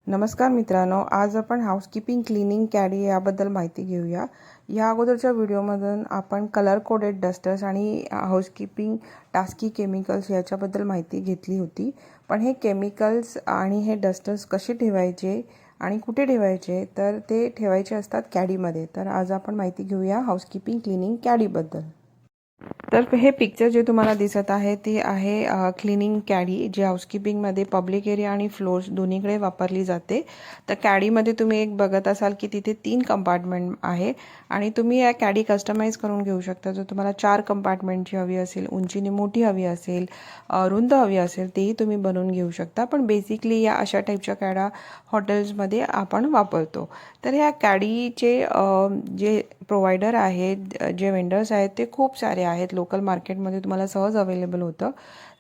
नमस्कार मित्रांनो, आज आपण हाऊसकीपिंग क्लीनिंग कॅडी याबद्दल माहिती घेऊया। या अगोदरच्या व्हिडिओमधून आपण कलर कोडेड डस्टर्स आणि हाऊसकीपिंग टास्की केमिकल्स याच्याबद्दल माहिती घेतली होती। पण हे केमिकल्स आणि हे डस्टर्स कसे ठेवायचे आणि कुठे ठेवायचे, तर ते ठेवायचे असतात कॅडीमध्ये। तर आज आपण माहिती घेऊया हाऊसकीपिंग क्लीनिंग कॅडीबद्दल। तर हे पिक्चर जे तुम्हाला दिसत आहे ते आहे क्लीनिंग कॅडी, जे हाऊसकीपिंगमध्ये पब्लिक एरिया आणि फ्लोर्स दोन्हीकडे वापरली जाते। तर कॅडीमध्ये तुम्ही एक बघत असाल की तिथे 3 कंपार्टमेंट आहे आणि तुम्ही या कॅडी कस्टमाइज करून घेऊ शकता। जर तुम्हाला 4 कंपार्टमेंटची हवी असेल, उंचीने मोठी हवी असेल, रुंद हवी असेल, तेही तुम्ही बनवून घेऊ शकता। पण बेसिकली या अशा टाईपच्या कॅडा हॉटेल्समध्ये आपण वापरतो। तर ह्या कॅडीचे जे प्रोव्हायडर आहेत, जे वेंडर्स आहेत, ते खूप सारे आहेत। लोकल मार्केटमध्ये तुम्हाला सहज अवेलेबल होतं।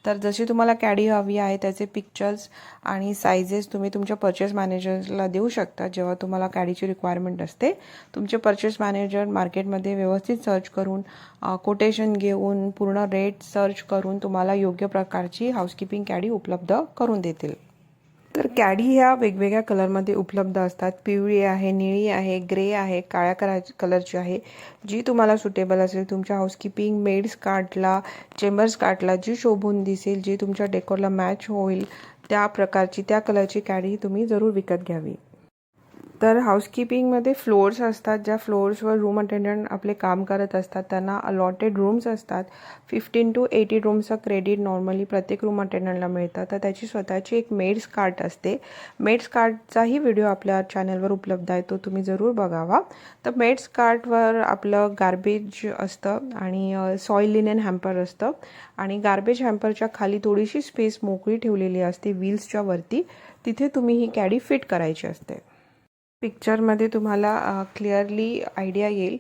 तर जशी तुम्हाला कॅडी हवी आहे त्याचे पिक्चर्स आणि सायझेस तुम्ही तुमच्या परचेस मॅनेजरला देऊ शकता। जेव्हा तुम्हाला कॅडीची रिक्वायरमेंट असते, तुमचे परचेस मॅनेजर मार्केटमध्ये व्यवस्थित सर्च करून कोटेशन घेऊन पूर्ण रेट सर्च करून तुम्हाला योग्य प्रकारची हाऊसकीपिंग कॅडी उपलब्ध करून देतील। तर कॅडी ह्या वेगवेगळ्या कलरमध्ये उपलब्ध असतात। पिवळी आहे, निळी आहे, ग्रे आहे, काळ्या कलरची आहे। जी तुम्हाला सुटेबल असेल, तुमच्या हाऊसकीपिंग मेड्स कार्टला, चेंबर्स कार्टला जी शोभून दिसेल, जी तुमच्या डेकोरला मॅच होईल, त्या प्रकारची, त्या कलरची कॅडी तुम्ही जरूर विकत घ्यावी। तर हाऊसकीपिंगमध्ये फ्लोअर्स असतात, ज्या फ्लोअर्सवर रूम अटेंडंट आपले काम करत असतात त्यांना अलॉटेड रूम्स असतात। 15 to 80 रूमचं क्रेडिट नॉर्मली प्रत्येक रूम अटेंडंटला मिळतं। तर त्याची स्वतःची एक मेड्स कार्ट असते। मेड्स कार्टचाही व्हिडिओ आपल्या चॅनलवर उपलब्ध आहे, तो तुम्ही जरूर बघावा। तर मेड्स कार्टवर आपलं गार्बेज असतं आणि सॉईल लिनेन हॅम्पर असतं आणि गार्बेज हॅम्परच्या खाली थोडीशी स्पेस मोकळी ठेवलेली असते व्हील्सच्या वरती, तिथे तुम्ही ही कॅडी फिट करायची असते। पिक्चरमध्ये तुम्हाला क्लिअरली आयडिया येईल।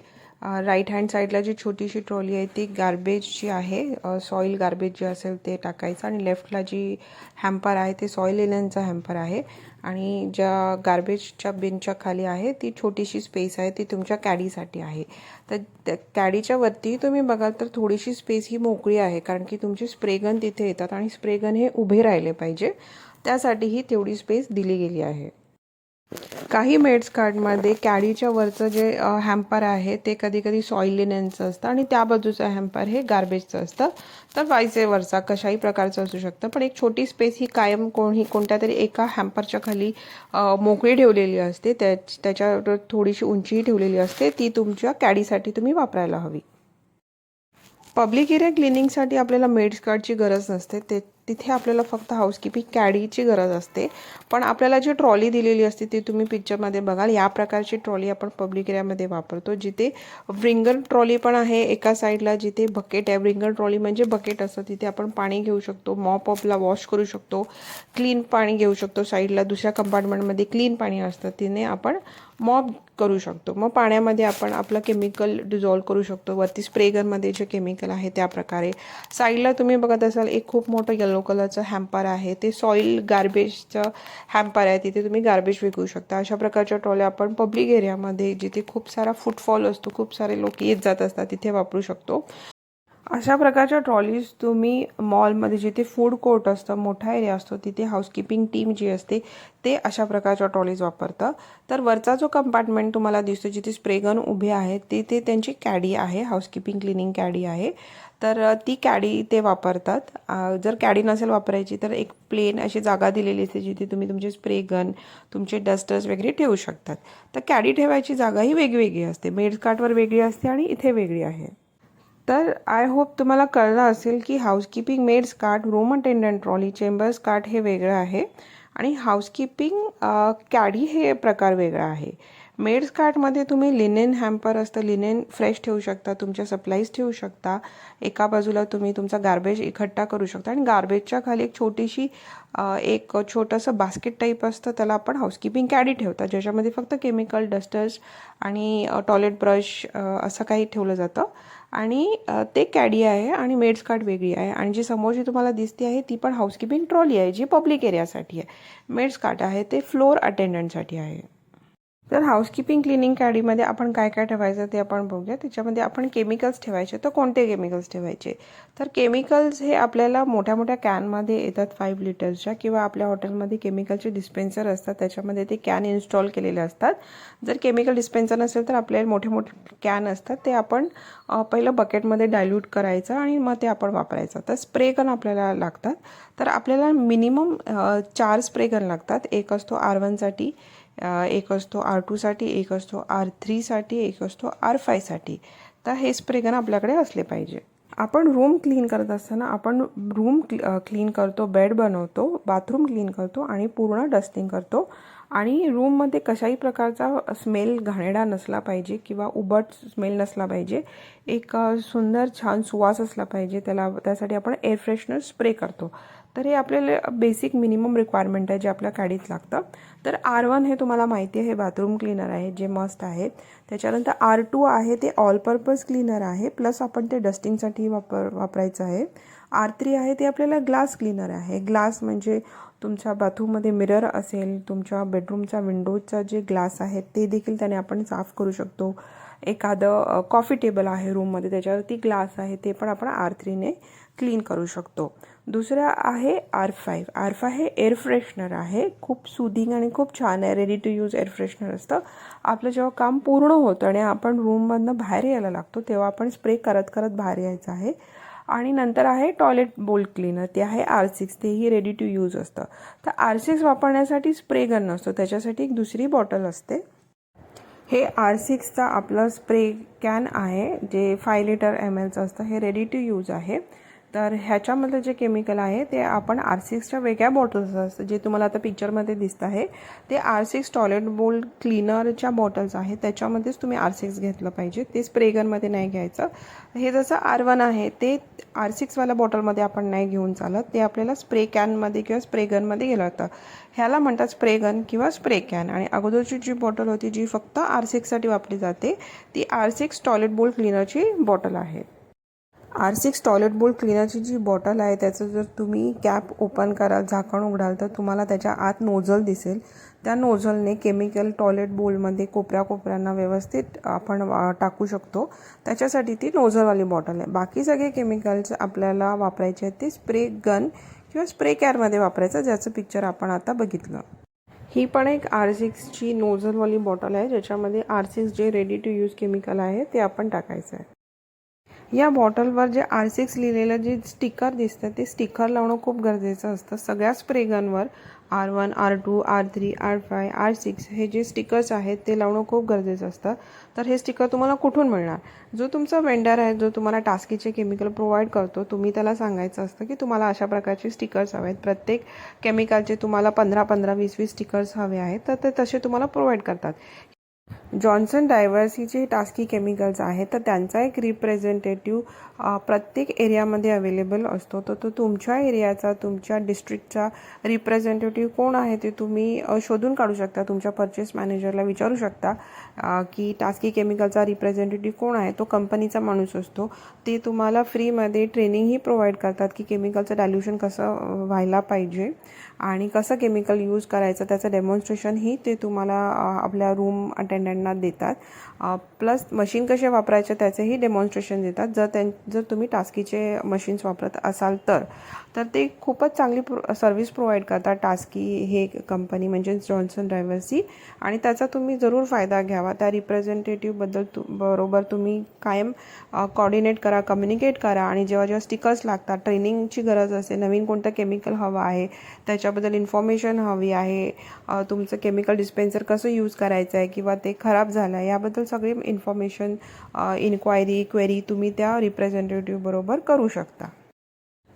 राईट हँड साईडला जी छोटीशी ट्रॉली आहे ती गार्बेजची आहे, सॉईल गार्बेज जे असेल ते टाकायचं, आणि लेफ्टला जी हॅम्पर आहे ते सॉईल लिनेनचा हॅम्पर आहे, आणि ज्या गार्बेजच्या बिनच्या खाली आहे ती छोटीशी स्पेस आहे, ती तुमच्या कॅडीसाठी आहे। तर कॅडीच्या वरती तुम्ही बघाल तर थोडीशी स्पेस ही मोकळी आहे, कारण की तुमचे स्प्रेगन तिथे येतात आणि स्प्रेगन हे उभे राहिले पाहिजे, त्यासाठी ही तेवढी स्पेस दिली गेली आहे। काही मेड्स कार्टमध्ये कॅडीच्या वरचं जे हॅम्पर आहे ते कधी कधी सॉईल लिनेनचं असतं आणि त्या बाजूचं हॅम्पर हे गार्बेजचं असतं। तर वाईस वर्सा कशाही प्रकारचं असू शकतं, पण एक छोटी स्पेस ही कायम कोणत्या तरी एका हॅम्परच्या खाली मोकळी ठेवलेली असते। त्याच्यावर थोडीशी उंचीही ठेवलेली असते, ती तुमच्या कॅडीसाठी तुम्ही वापरायला हवी। पब्लिक एरिया क्लिनिंगसाठी आपल्याला मेड्स कार्टची गरज नसते, तिथे आपल्याला फक्त हाऊसकीपिंग कॅडीची गरज असते। पण आपल्याला जी ट्रॉली दिलेली असते ती तुम्ही पिक्चरमध्ये बघाल, या प्रकारची ट्रॉली आपण पब्लिक एरियामध्ये वापरतो, जिथे व्रिंगर ट्रॉली पण आहे एका साईडला, जिथे बकेट आहे। व्रिंगर ट्रॉली म्हणजे बकेट असतं, तिथे आपण पाणी घेऊ शकतो, मॉप अपला वॉश करू शकतो, क्लीन पाणी घेऊ शकतो। साईडला दुसऱ्या कंपार्टमेंटमध्ये क्लीन पाणी असतं, तिने आपण मॉप करू शकतो। मग पाण्यामध्ये आपण आपलं केमिकल डिझॉल्व करू शकतो, वरती स्प्रेगनमध्ये जे केमिकल आहे त्या प्रकारे। साईडला तुम्ही बघत असाल एक खूप मोठं येलो कलरचं हॅम्पर आहे, ते सॉईल गार्बेजचं हॅम्पर आहे, तिथे तुम्ही गार्बेज विकू शकता। अशा प्रकारच्या ट्रॉल्या आपण पब्लिक एरियामध्ये, जिथे खूप सारा फुटफॉल असतो, खूप सारे लोक येत जात असतात, तिथे वापरू शकतो। अशा प्रकारच्या ट्रॉलीज तुम्ही मॉलमध्ये, जिथे फूड कोर्ट असतं, मोठा एरिया असतो, तिथे हाऊसकीपिंग टीम जी असते ते अशा प्रकारच्या ट्रॉलीज वापरतं। तर वरचा जो कंपार्टमेंट तुम्हाला दिसतो, जिथे स्प्रेगन उभे आहेत, तिथे त्यांची कॅडी आहे, हाऊसकीपिंग क्लिनिंग कॅडी आहे। तर ती कॅडी ते वापरतात। जर कॅडी नसेल वापरायची तर एक प्लेन अशी जागा दिलेली असते, जिथे तुम्ही तुमचे स्प्रेगन, तुमचे डस्टर्स वगैरे ठेवू शकतात। तर कॅडी ठेवायची जागा ही वेगवेगळी असते, मेड्स कार्टवर वेगळी असते आणि इथे वेगळी आहे। तर आय होप तुम्हाला कळलं असेल की housekeeping maids cart, room attendant trolley, chambers cart हे वेगळं आहे आणि हाऊसकीपिंग कॅडी हे प्रकार वेगळा आहे। मेड्स कार्टमध्ये तुम्ही लिनेन हॅम्पर असतं, लिनेन फ्रेश ठेवू शकता, तुमच्या सप्लाईज ठेवू शकता। एका बाजूला तुम्ही तुमचा गार्बेज इकट्ठा करू शकता आणि गार्बेजच्या खाली एक छोटीशी एक छोटंसं बास्केट टाईप असतं, त्याला आपण हाऊसकीपिंग कॅडी ठेवतात, ज्याच्यामध्ये फक्त केमिकल, डस्टर्स आणि टॉयलेट ब्रश असं काही ठेवलं जातं। आणि ते कॅडी आहे आणि मेड्स कार्ट वेगळी आहे। आणि जी समोर जी तुम्हाला दिसते आहे ती पण हाऊसकीपिंग ट्रॉली आहे, जी पब्लिक एरियासाठी आहे। मेड्स कार्ट आहे ते फ्लोअर अटेंडंटसाठी आहे। तर हाऊसकीपिंग क्लिनिंग कॅडीमध्ये आपण काय काय ठेवायचं ते आपण बघूया. त्याच्यामध्ये आपण केमिकल्स ठेवायचे. तर कोणते केमिकल्स ठेवायचे? तर केमिकल्स हे आपल्याला मोठ्या मोठ्या कॅनमध्ये येतात 5 लिटर्सच्या, किंवा आपल्या हॉटेलमध्ये केमिकलचे डिस्पेन्सर असतात, त्याच्यामध्ये ते कॅन इन्स्टॉल केलेले असतात. जर केमिकल डिस्पेन्सर नसेल तर आपल्याला मोठे मोठे कॅन असतात, ते आपण पहिलं बकेटमध्ये डायल्यूट करायचं आणि मग ते आपण वापरायचं. तर स्प्रे गन आपल्याला लागतात. तर आपल्याला मिनिमम 4 स्प्रे गन लागतात. एक असतो R1साठी, एक असतो R2साठी, एक असतो R3साठी, एक असतो R5साठी. तर हे स्प्रे गन आपल्याकडे असले पाहिजे. आपण रूम क्लीन करत असताना आपण रूम क्लीन करतो, बेड बनवतो, बाथरूम क्लीन करतो आणि पूर्ण डस्टिंग करतो. आणि रूममध्ये कशाही प्रकारचा स्मेल घाणेरडा नसला पाहिजे किंवा उबट स्मेल नसला पाहिजे. एक सुंदर छान सुवास असला पाहिजे त्यासाठी आपण एअर फ्रेशनर स्प्रे करतो. तर हे आपल्याला बेसिक मिनिमम रिक्वायरमेंट आहे जे आपल्या गाडीत लागतं. तर R1 हे तुम्हाला माहिती आहे, हे बाथरूम क्लीनर आहे जे मस्ट आहे. त्याच्यानंतर R2 आहे, ते ऑल पर्पज क्लीनर आहे, प्लस आपण ते डस्टिंगसाठी वापरायचं आहे. R3 आहे, ते आपल्याला ग्लास क्लीनर आहे. ग्लास म्हणजे तुमच्या बाथरूममध्ये मिरर असेल, तुमच्या बेडरूमचा विंडोचा जे ग्लास आहे ते देखील त्याने आपण साफ करू शकतो. एखादं कॉफी टेबल आहे रूममध्ये, त्याच्यावरती ग्लास आहे, ते पण आपण R3ने क्लीन करू शकतो. दुसरं आहे R5 हे एअर फ्रेशनर आहे. खूप सुदिंग आणि खूप छान आहे, ready to use air freshener असतं. आपलं जेव्हा काम पूर्ण होतं आणि आपण रूममधनं बाहेर यायला लागतो तेव्हा आपण स्प्रे करत करत बाहेर यायचं आहे. आणि नंतर आहे टॉयलेट बोल क्लीनर, ते आहे R6, तेही रेडी टू यूज असतं. तर R6 वापरण्यासाठी स्प्रे गन नसतो, त्याच्यासाठी एक दुसरी बॉटल असते. हे R6चा आपलं स्प्रे कॅन आहे, जे 5 लिटर mlचं असतं. हे रेडी टू यूज आहे. तर ह्याच्यामधलं जे केमिकल आहे ते आपण R6च्या वेगळ्या बॉटल्स असतं, जे तुम्हाला आता पिक्चरमध्ये दिसत आहे ते R6 टॉयलेट बोल क्लीनरच्या बॉटल्स आहेत, त्याच्यामध्येच तुम्ही R6 घेतलं पाहिजे, ते स्प्रे गनमध्ये नाही घ्यायचं. हे जसं R1 आहे ते R6वाल्या बॉटलमध्ये आपण नाही घेऊन चालत, ते आपल्याला स्प्रे कॅनमध्ये किंवा स्प्रे गनमध्ये गेलं होतं. ह्याला म्हणतात स्प्रे गन किंवा स्प्रे कॅन. आणि अगोदरची जी बॉटल होती जी फक्त R6साठी वापरली जाते, ती R6 टॉयलेट बोल क्लीनरची बॉटल आहे. R6 टॉयलेट बोल क्लीनरची जी बॉटल आहे त्याचं जर तुम्ही कॅप ओपन कराल, झाकण उघडाल, तर तुम्हाला त्याच्या आत नोझल दिसेल. त्या नोझलने केमिकल टॉयलेट बोलमध्ये कोपऱ्यांना व्यवस्थित आपण टाकू शकतो. त्याच्यासाठी ती नोझलवाली बॉटल आहे. बाकी सगळे केमिकल्स आपल्याला वापरायचे आहेत ते स्प्रे गन किंवा स्प्रे कॅनमध्ये वापरायचं, ज्याचं पिक्चर आपण आता बघितलं. ही पण एक R6ची नोझलवाली बॉटल आहे, ज्याच्यामध्ये R6 जे रेडी टू यूज केमिकल आहे ते आपण टाकायचं आहे. या बॉटलवर जे R6 लिहिलेलं जे स्टिकर दिसतं ते स्टिकर लावणं खूप गरजेचं असतं. सगळ्या spray गनवर R1, R2, R3, R5, R6 हे जे स्टिकर्स आहेत ते लावणं खूप गरजेचं असतं. तर हे स्टिकर तुम्हाला कुठून मिळणार? जो तुमचा वेंडर आहे, जो तुम्हाला टास्कीचे केमिकल प्रोव्हाइड करतो, तुम्ही त्याला सांगायचं असतं की तुम्हाला अशा प्रकारचे स्टिकर्स हवे आहेत. प्रत्येक केमिकलचे तुम्हाला 15-15, 20-20 स्टिकर्स हवे आहेत, तर ते तसे तुम्हाला प्रोव्हाइड करतात. जॉन्सन डायव्हर्सी जे टास्की केमिकल्स आहेत तर त्यांचा एक रिप्रेझेंटेटिव्ह प्रत्येक एरियामध्ये अवेलेबल असतो. तर तो तुमच्या एरियाचा, तुमच्या डिस्ट्रिक्टचा रिप्रेझेंटेटिव्ह कोण आहे ते तुम्ही शोधून काढू शकता. तुमच्या परचेस मॅनेजरला विचारू शकता की टास्की केमिकलचा रिप्रेझेंटेटिव्ह कोण आहे. तो कंपनीचा माणूस असतो. ते तुम्हाला फ्रीमध्ये ट्रेनिंगही प्रोव्हाइड करतात की केमिकलचं डायल्युशन कसं व्हायला पाहिजे आणि कसं केमिकल यूज करायचं, त्याचं डेमॉन्स्ट्रेशनही ते तुम्हाला आपल्या रूम अटेंडंटना देतात. प्लस मशीन कसे वापरायचे त्याचेही डेमॉन्स्ट्रेशन देतात. जर तुम्ही टास्कीचे मशीन्स वापरत असाल तर ते खूपच चांगली सर्व्हिस प्रोव्हाइड करतात टास्की हे कंपनी म्हणजे जॉन्सन डायव्हर्सी. आणि त्याचा तुम्ही जरूर फायदा घ्यावा. त्या रिप्रेझेंटेटिव्हबद्दल बरोबर तुम्ही कायम कॉर्डिनेट करा, कम्युनिकेट करा. आणि जेव्हा स्टिकर्स लागतात, ट्रेनिंगची गरज असते, नवीन कोणतं केमिकल हवं आहे त्याच्याबद्दल इन्फॉर्मेशन हवी आहे, तुमचं केमिकल डिस्पेन्सर कसं यूज करायचं आहे किंवा ते खराब झालं आहे, याबद्दल सगळी इन्फॉर्मेशन, इन्क्वायरी, क्वेरी तुम्ही त्या रिप्रेझेंटेटिव्ह बरोबर करू शकता.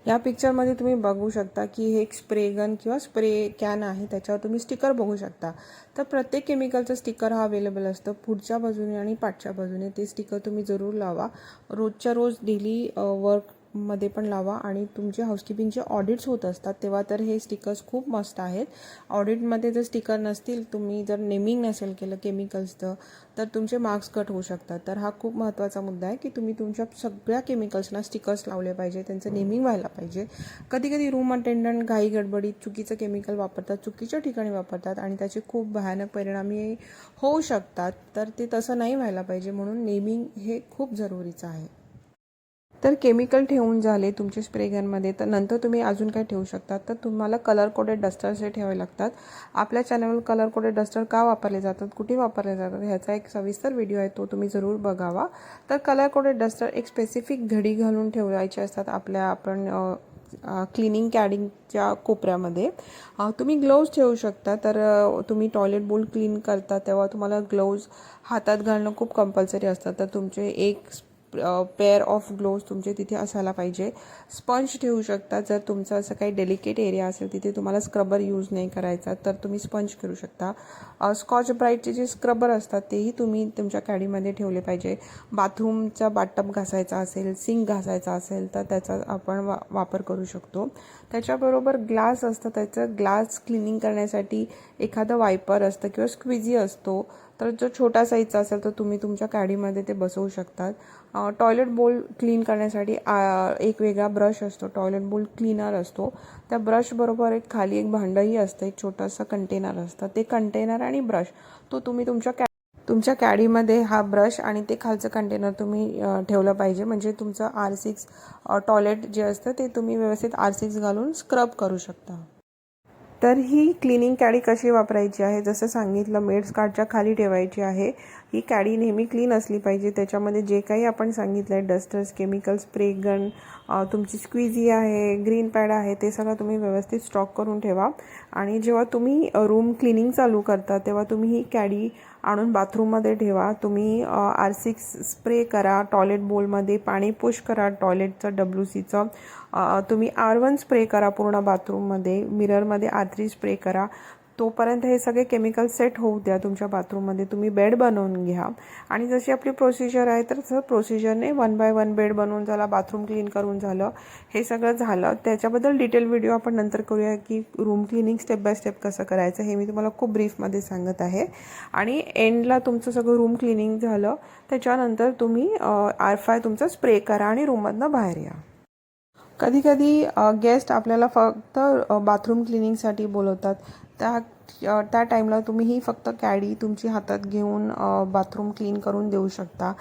या पिक्चरमध्ये तुम्ही बघू शकता की हे एक स्प्रे गन किंवा स्प्रे कॅन आहे, त्याच्यावर तुम्ही स्टिकर बघू शकता. तर प्रत्येक केमिकलचं स्टिकर हा अवेलेबल असतं पुढच्या बाजूने आणि पाठच्या बाजूने. ते स्टिकर तुम्ही जरूर लावा. रोजच्या रोज डेली वर्क मध्ये पण लावा आणि तुमचे हाऊसकीपिंगचे ऑडिट्स होत असतात तेव्हा तर हे स्टिकर्स खूप मस्त आहेत. ऑडिटमध्ये जर स्टिकर नसतील, तुम्ही जर नेमिंग नसेल केलं केमिकल्सचं, तर तुमचे मार्क्स कट होऊ शकतात. तर हा खूप महत्त्वाचा मुद्दा आहे की तुम्ही तुमच्या सगळ्या केमिकल्सला स्टिकर्स लावले पाहिजे, त्यांचं नेमिंग व्हायला पाहिजे. कधी रूम अटेंडंट घाई गडबडीत चुकीचं केमिकल वापरतात, चुकीच्या ठिकाणी वापरतात आणि त्याचे खूप भयानक परिणामी होऊ शकतात. तर ते तसं नाही व्हायला पाहिजे, म्हणून नेमिंग हे खूप जरुरीचं आहे. तर केमिकल ठेवून झाले तुमचे स्प्रे गनमध्ये, तर नंतर तुम्ही अजून काय ठेवू शकता, तर तुम्हाला कलर कोडेड डस्टर्स हे ठेवावे लागतात. आपल्या चॅनलवर कलर कोडेड डस्टर का वापरले जातात, कुठे वापरले जातात ह्याचा एक सविस्तर व्हिडिओ आहे, तो तुम्ही जरूर बघावा. तर कलर कोडेड डस्टर एक स्पेसिफिक घडी घालून ठेवायचे असतात आपण क्लिनिंग कॅडिंगच्या कोपऱ्यामध्ये. तुम्ही ग्लोव्ज ठेवू शकता. तर तुम्ही टॉयलेट बोल क्लीन करता तेव्हा तुम्हाला ग्लोव्ज हातात घालणं खूप कंपल्सरी असतं. तर तुमचे एक पेअर ऑफ ग्लोव्ज तुमचे तिथे असायला पाहिजे. स्पंज ठेवू शकता. जर तुमचं असं काही डेलिकेट एरिया असेल तिथे तुम्हाला स्क्रबर यूज नाही करायचा, तर तुम्ही स्पंज करू शकता. स्कॉच ब्राईटचे जे स्क्रबर असतात तेही तुम्ही तुमच्या कॅडीमध्ये ठेवले पाहिजे. बाथरूमचा बाथटब घासायचा असेल, सिंक घासायचा असेल तर त्याचा आपण वापर करू शकतो. त्याच्याबरोबर ग्लास असतं, त्याचं ग्लास क्लिनिंग करण्यासाठी एखादं वायपर असतं किंवा स्क्विझी असतो. तर जो छोटा साईजचा असेल तर तुम्ही तुमच्या कॅडीमध्ये ते बसवू शकतात. टॉयलेट बोल क्लीन करण्यासाठी एक वेगळा ब्रश असतो, टॉयलेट बोल क्लीनर असतो. त्या ब्रशबरोबर खाली एक भांडंही असतं, एक छोटंसं कंटेनर असतं. ते कंटेनर आणि ब्रश तो तुम्ही तुमच्या कॅडीमध्ये हा ब्रश आणि ते खालचं कंटेनर तुम्ही ठेवलं पाहिजे. म्हणजे तुमचं R6 टॉयलेट जे असतं ते तुम्ही व्यवस्थित R6 घालून स्क्रब करू शकता. तर ही क्लिनिंग कॅडी कशी वापरायची आहे, जसं सांगितलं मेड्स कार्डच्या खाली ठेवायची आहे. ही कॅडी नेहमी क्लीन असली पाहिजे. त्याच्यामध्ये जे काही आपण सांगितलं आहे, डस्टर्स, केमिकल स्प्रे गन, तुमची स्क्विझी आहे, ग्रीन पॅड आहे, ते सगळं तुम्ही व्यवस्थित स्टॉक करून ठेवा. आणि जेव्हा तुम्ही रूम क्लिनिंग चालू करता तेव्हा तुम्ही ही कॅडी आणून बाथरूममध्ये ठेवा. तुम्ही R6 स्प्रे करा, टॉयलेट बोलमध्ये पाणी पुश करा टॉयलेटचं WCचं. तुम्ही R1 स्प्रे करा पूर्ण बाथरूममध्ये, मिररमध्ये R3 स्प्रे करा. तोपर्यंत हे सगळे केमिकल सेट होऊ द्या तुमच्या बाथरूममध्ये. तुम्ही बेड बनवून घ्या आणि जशी आपली प्रोसिजर आहे तर तसं प्रोसिजरने 1 बाय 1 बेड बनवून झाला, बाथरूम क्लीन करून झालं, हे सगळं झालं. त्याच्याबद्दल डिटेल व्हिडिओ आपण नंतर करूया की room cleaning step by step कसं करायचं, हे मी तुम्हाला खूप ब्रीफमध्ये सांगत आहे. आणि एंडला तुमचं सगळं रूम क्लिनिंग झालं त्याच्यानंतर तुम्ही R5 तुमचा स्प्रे करा आणि रूममधनं बाहेर या. कधी गेस्ट आपल्याला फक्त बाथरूम क्लिनिंगसाठी बोलवतात. त्या टाईमला तुम्ही ही फक्त कॅडी तुमची हातात घेऊन बाथरूम क्लीन करून देऊ शकता.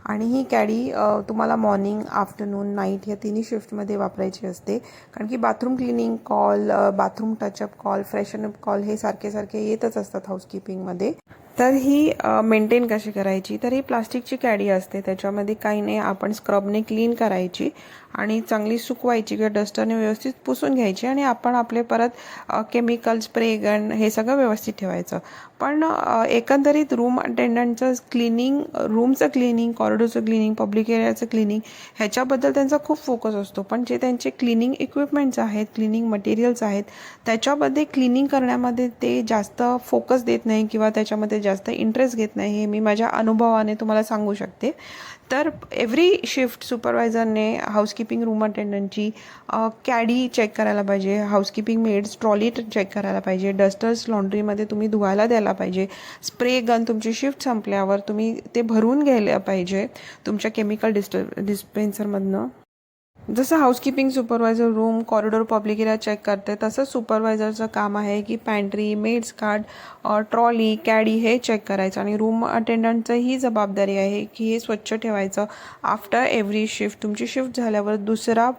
आणि ही कॅडी तुम्हाला मॉर्निंग, आफ्टरनून, नाईट या तिन्ही शिफ्टमध्ये वापरायची असते. कारण की bathroom cleaning call, bathroom touch up call, freshen up call हे सारखे येतच असतात हाऊसकीपिंगमध्ये. तर ही मेंटेन कशी करायची, तर ही प्लास्टिकची कॅडी असते. त्याच्यामध्ये काही नाही, आपण स्क्रबने क्लीन करायची आणि चांगली सुकवायची किंवा डस्टरने व्यवस्थित पुसून घ्यायची आणि आपण आपले परत केमिकल स्प्रे गन हे सगळं व्यवस्थित ठेवायचं. पण एकंदरीत रूम अटेंडंटचं क्लिनिंग, रूमचं क्लिनिंग, कॉरिडोरचं क्लिनिंग, पब्लिक एरियाचं क्लिनिंग ह्याच्याबद्दल त्यांचा खूप फोकस असतो. पण जे त्यांचे क्लिनिंग इक्विपमेंट्स आहेत, क्लिनिंग मटेरियल्स आहेत, त्याच्यामध्ये क्लिनिंग करण्यामध्ये ते जास्त फोकस देत नाही किंवा त्याच्यामध्ये जास्त इंटरेस्ट घेत नाही, हे मी माझ्या अनुभवाने तुम्हाला सांगू शकते. तर एव्हरी शिफ्ट सुपरवायझरने हाऊसकीपिंग रूम अटेंडंटची कॅडी चेक करायला पाहिजे, हाऊसकीपिंग मेड्स ट्रॉली चेक करायला पाहिजे, डस्टर्स लॉन्ड्रीमध्ये तुम्ही धुवायला द्यायला पाहिजे, स्प्रे गन तुमची शिफ्ट संपल्यावर तुम्ही ते भरून घ्यायला पाहिजे तुमच्या केमिकल डिस्पेन्सरमधनं. जसं housekeeping supervisor room, corridor, public area check करते, तसंच सुपरवायझरचं काम आहे की pantry, maids card, trolley, caddy हे चेक करायचं. आणि रूम अटेंडंटचं ही जबाबदारी आहे की हे स्वच्छ ठेवायचं. आफ्टर एव्हरी शिफ्ट, तुमची शिफ्ट झाल्यावर दुसरा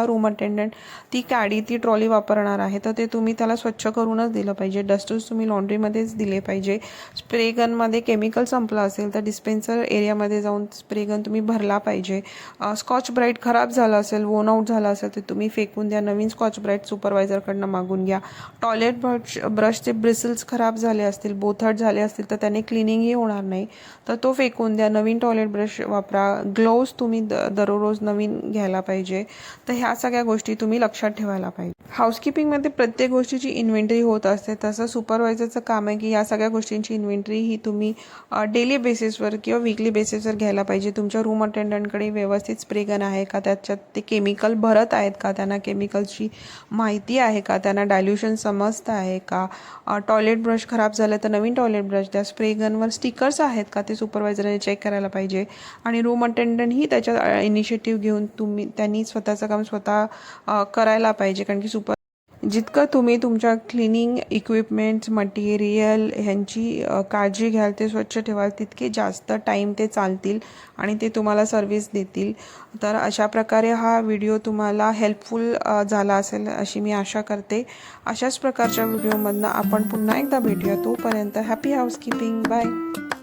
रूम अटेंडंट ती कॅडी, ती ट्रॉली वापरणार आहे तर ते तुम्ही त्याला स्वच्छ करूनच दिलं पाहिजे. डस्टर्स तुम्ही लॉन्ड्रीमध्येच दिले पाहिजे. स्प्रे गनमध्ये केमिकल संपलं असेल तर डिस्पेन्सर एरियामध्ये जाऊन स्प्रे गन तुम्ही भरला पाहिजे. स्कॉच ब्राईट खराब झालं असेल, वोन आउट झालं असेल तर तुम्ही फेकून द्या, नवीन स्कॉच ब्राईट सुपरवायझरकडनं मागून घ्या. टॉयलेट ब्रशचे ब्रिसल्स खराब झाले असतील, बोथट झाले असतील तर त्याने क्लिनिंगही होणार नाही, तर तो फेकून द्या, नवीन टॉयलेट ब्रश वापरा. ग्लोव्ज तुम्ही दररोज नवीन घ्यायला पाहिजे. तर ह्या सगळ्या गोष्टी तुम्ही लक्षात ठेवायला पाहिजे. हाऊसकीपिंगमध्ये प्रत्येक गोष्टीची इन्व्हेंटरी होत असते, तसं सुपरवायझरचं काम आहे की या सगळ्या गोष्टींची इन्व्हेंटरी ही तुम्ही डेली बेसिसवर किंवा वीकली बेसिसवर घ्यायला पाहिजे. तुमच्या रूम अटेंडंटकडे व्यवस्थित स्प्रे गन आहे का, त्याच्यात ते केमिकल भरत आहेत का, त्यांना केमिकलची माहिती आहे का, त्यांना डायल्युशन समजतं आहे का, टॉयलेट ब्रश खराब झालं तर नवीन टॉयलेट ब्रश द्या, स्प्रे गनवर स्टिकर्स आहेत का ते सुपरवायझरने चेक करायला पाहिजे. आणि रूम अटेंडंटही त्याच्या इनिशिएटिव्ह घेऊन त्यांनी स्वतःचं काम स्वतः करायला पाहिजे. कारण की जितकं तुम्ही तुमच्या क्लिनिंग इक्विपमेंट्स मटेरियल ह्यांची काळजी घ्याल, ते स्वच्छ ठेवाल, तितके जास्त टाईम ते चालतील आणि ते तुम्हाला सर्व्हिस देतील. तर अशा प्रकारे हा व्हिडिओ तुम्हाला हेल्पफुल झाला असेल अशी मी आशा करते. अशाच प्रकारच्या व्हिडिओमधनं आपण पुन्हा एकदा भेटूया. तोपर्यंत हॅपी हाऊसकीपिंग. बाय.